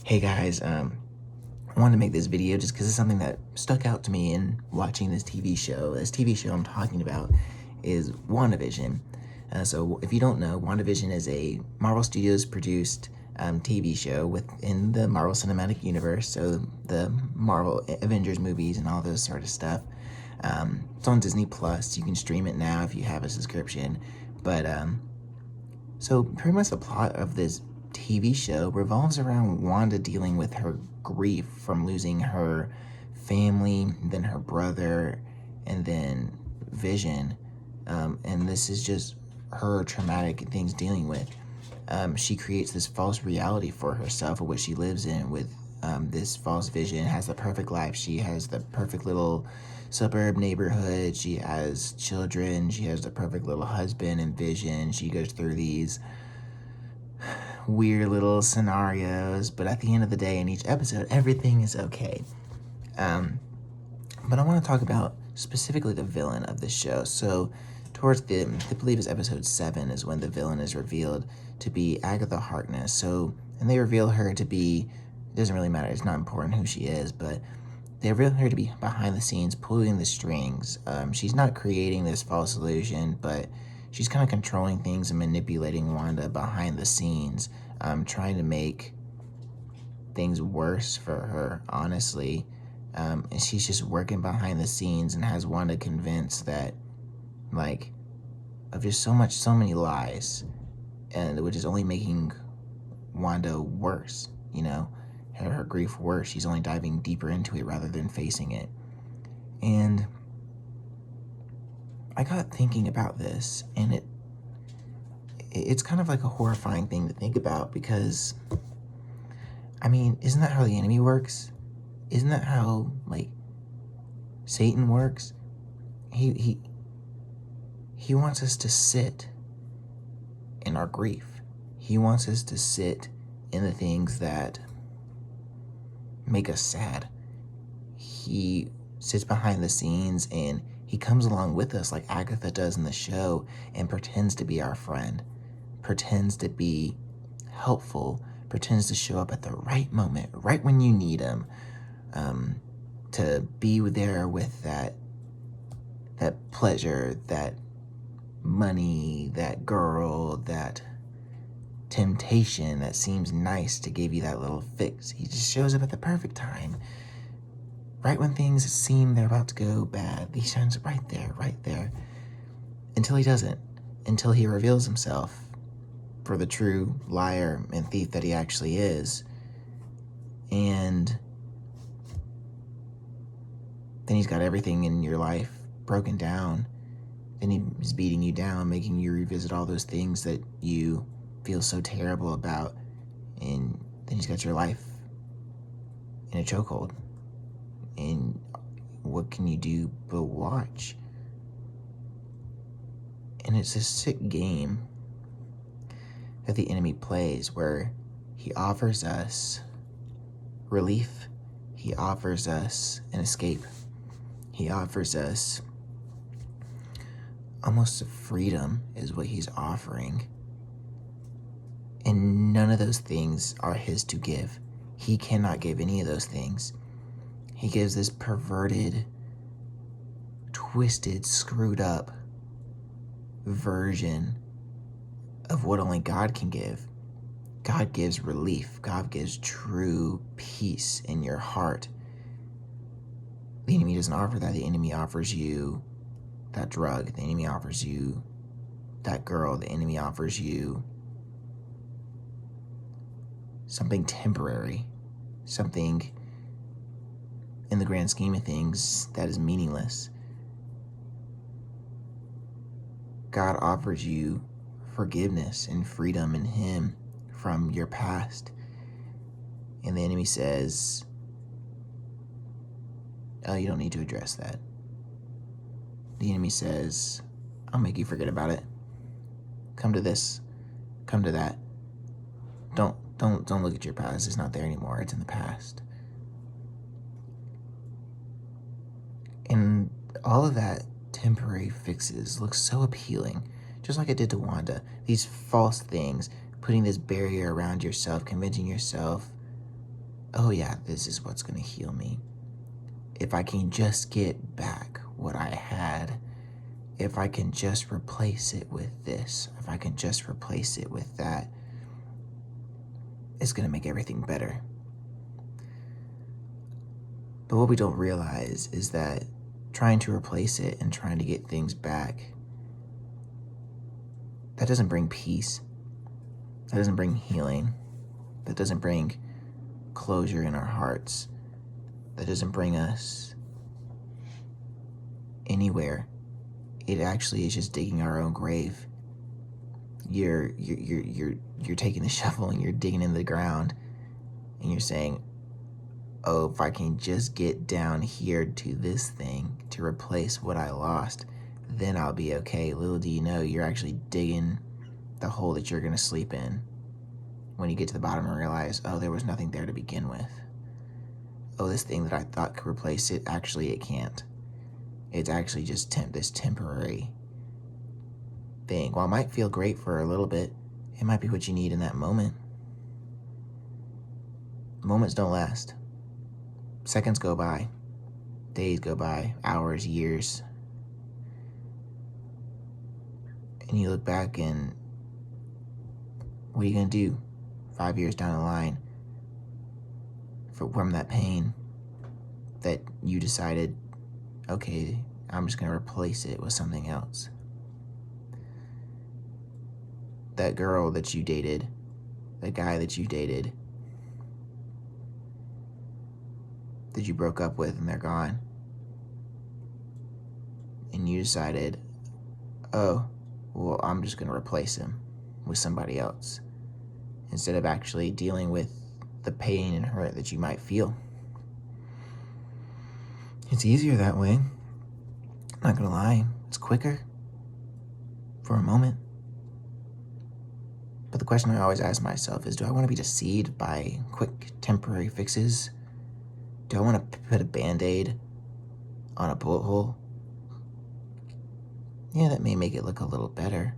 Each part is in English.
Hey guys, I wanted to make this video just because it's something that stuck out to me in watching this TV show. This TV show I'm talking about is WandaVision. So if you don't know, WandaVision is a Marvel Studios produced TV show within the Marvel Cinematic Universe, so the Marvel Avengers movies and all those sort of stuff. It's on Disney Plus. You can stream it now if you have a subscription. But so pretty much the plot of this TV show revolves around Wanda dealing with her grief from losing her family, then her brother, and then Vision. And this is just her traumatic things dealing with. She creates this false reality for herself, of which she lives in with this false vision, has the perfect life. She has the perfect little suburb neighborhood. She has children. She has the perfect little husband and Vision. She goes through these weird little scenarios, but at the end of the day, in each episode, everything is okay. But I want to talk about specifically the villain of this show. So towards I believe it's episode 7 is when the villain is revealed to be Agatha Harkness. So, and they reveal her to be, it doesn't really matter, it's not important who she is, but they reveal her to be behind the scenes, pulling the strings. She's not creating this false illusion, but she's kind of controlling things and manipulating Wanda behind the scenes, trying to make things worse for her, honestly. And she's just working behind the scenes and has Wanda convinced that, like, of just so many lies, and which is only making Wanda worse, you know, her grief worse. She's only diving deeper into it rather than facing it. And I got thinking about this, and it's kind of like a horrifying thing to think about because, I mean, isn't that how the enemy works? Isn't that how, like, Satan works? He wants us to sit in our grief. He wants us to sit in the things that make us sad. He sits behind the scenes and he comes along with us like Agatha does in the show and pretends to be our friend, pretends to be helpful, pretends to show up at the right moment, right when you need him, to be there with that pleasure, that money, that girl, that temptation that seems nice to give you that little fix. He just shows up at the perfect time. Right when things seem they're about to go bad, he shines right there. Until he doesn't. Until he reveals himself for the true liar and thief that he actually is. And then he's got everything in your life broken down. Then he's beating you down, making you revisit all those things that you feel so terrible about. And then he's got your life in a chokehold. And what can you do but watch? And it's a sick game that the enemy plays where he offers us relief. He offers us an escape. He offers us almost a freedom is what he's offering. And none of those things are his to give. He cannot give any of those things. He gives this perverted, twisted, screwed up version of what only God can give. God gives relief. God gives true peace in your heart. The enemy doesn't offer that. The enemy offers you that drug. The enemy offers you that girl. The enemy offers you something temporary, something in the grand scheme of things that is meaningless. God offers you forgiveness and freedom in him from your past. And the enemy says, oh, you don't need to address that. The enemy says, I'll make you forget about it. Come to this, come to that. Don't look at your past. It's not there anymore. It's in the past. And all of that temporary fixes look so appealing, just like it did to Wanda. These false things, putting this barrier around yourself, convincing yourself oh yeah, this is what's going to heal me. If I can just get back what I had, if I can just replace it with this, if I can just replace it with that, it's going to make everything better. But what we don't realize is that trying to replace it and trying to get things back, that doesn't bring peace. That doesn't bring healing. That doesn't bring closure in our hearts. That doesn't bring us anywhere. It actually is just digging our own grave. You're taking the shovel and you're digging in the ground, and you're saying, oh, if I can just get down here to this thing to replace what I lost, then I'll be okay. Little do you know, you're actually digging the hole that you're going to sleep in when you get to the bottom and realize, oh, there was nothing there to begin with. Oh, this thing that I thought could replace it, actually it can't. It's actually just this temporary thing. While it might feel great for a little bit, it might be what you need in that moment. Moments don't last. Seconds go by. Days go by. Hours, years. And you look back and what are you going to do 5 years down the line from that pain that you decided, okay, I'm just going to replace it with something else? That girl that you dated, that guy that you dated, that you broke up with and they're gone. And you decided, oh, well, I'm just going to replace him with somebody else, instead of actually dealing with the pain and hurt that you might feel. It's easier that way. Not gonna lie, it's quicker for a moment. But the question I always ask myself is, do I want to be deceived by quick temporary fixes? Do I want to put a Band-Aid on a bullet hole? Yeah, that may make it look a little better,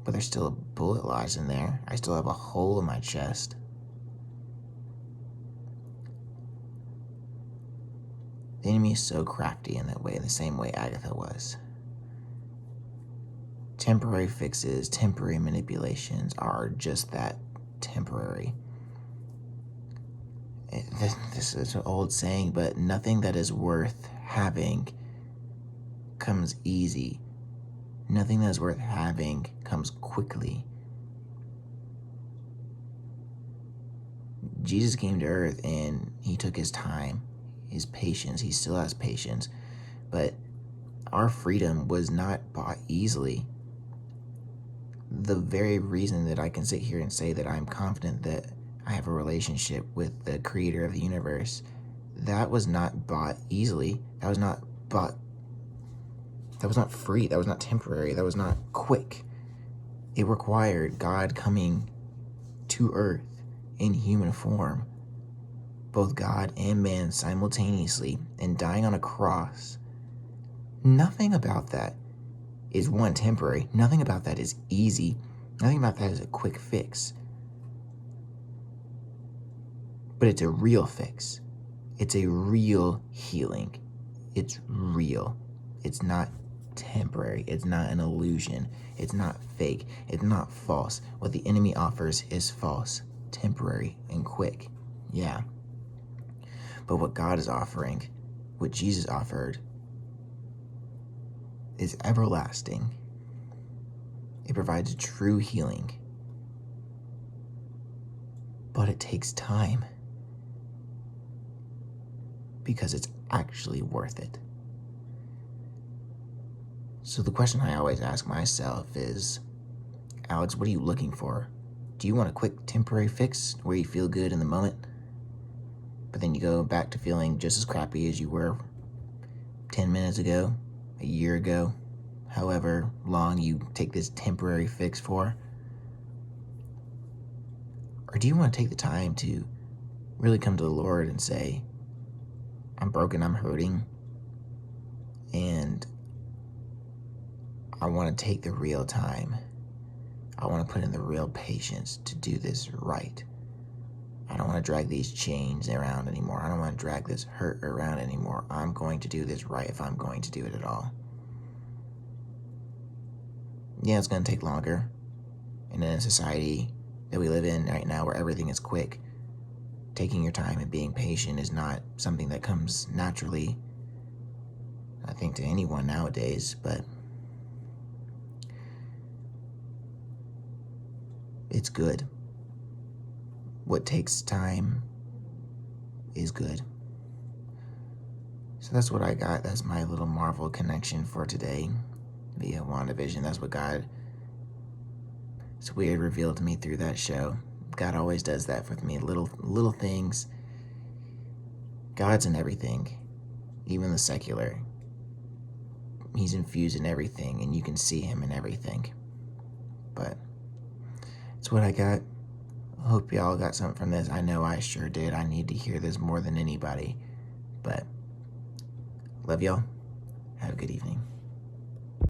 but there's still a bullet lodged in there. I still have a hole in my chest. The enemy is so crafty in that way, in the same way Agatha was. Temporary fixes, temporary manipulations are just that, temporary. This is an old saying, but nothing that is worth having comes easy. Nothing that is worth having comes quickly. Jesus came to earth and he took his time, his patience. He still has patience, but our freedom was not bought easily. The very reason that I can sit here and say that I'm confident that I have a relationship with the creator of the universe, that was not bought easily. That was not free. That was not temporary. That was not quick. It required God coming to earth in human form, both God and man simultaneously, and dying on a cross. Nothing about that is temporary. Nothing about that is easy. Nothing about that is a quick fix. But it's a real fix. It's a real healing. It's real. It's not temporary. It's not an illusion. It's not fake. It's not false. What the enemy offers is false, temporary, and quick. Yeah. But what God is offering, what Jesus offered, is everlasting. It provides true healing. But it takes time, because it's actually worth it. So the question I always ask myself is, Alex, what are you looking for? Do you want a quick temporary fix where you feel good in the moment, but then you go back to feeling just as crappy as you were 10 minutes ago, a year ago, however long you take this temporary fix for? Or do you want to take the time to really come to the Lord and say, I'm broken, I'm hurting, and I want to take the real time. I want to put in the real patience to do this right. I don't want to drag these chains around anymore. I don't want to drag this hurt around anymore. I'm going to do this right if I'm going to do it at all. Yeah, it's going to take longer. And in a society that we live in right now where everything is quick, taking your time and being patient is not something that comes naturally, I think, to anyone nowadays, but it's good. What takes time is good. So that's what I got. That's my little Marvel connection for today via WandaVision. That's what God, it's weird, revealed to me through that show. God always does that with me. Little things. God's in everything, even the secular. He's infused in everything, and you can see him in everything. But it's what I got. Hope y'all got something from this. I know I sure did. I need to hear this more than anybody. But love y'all. Have a good evening.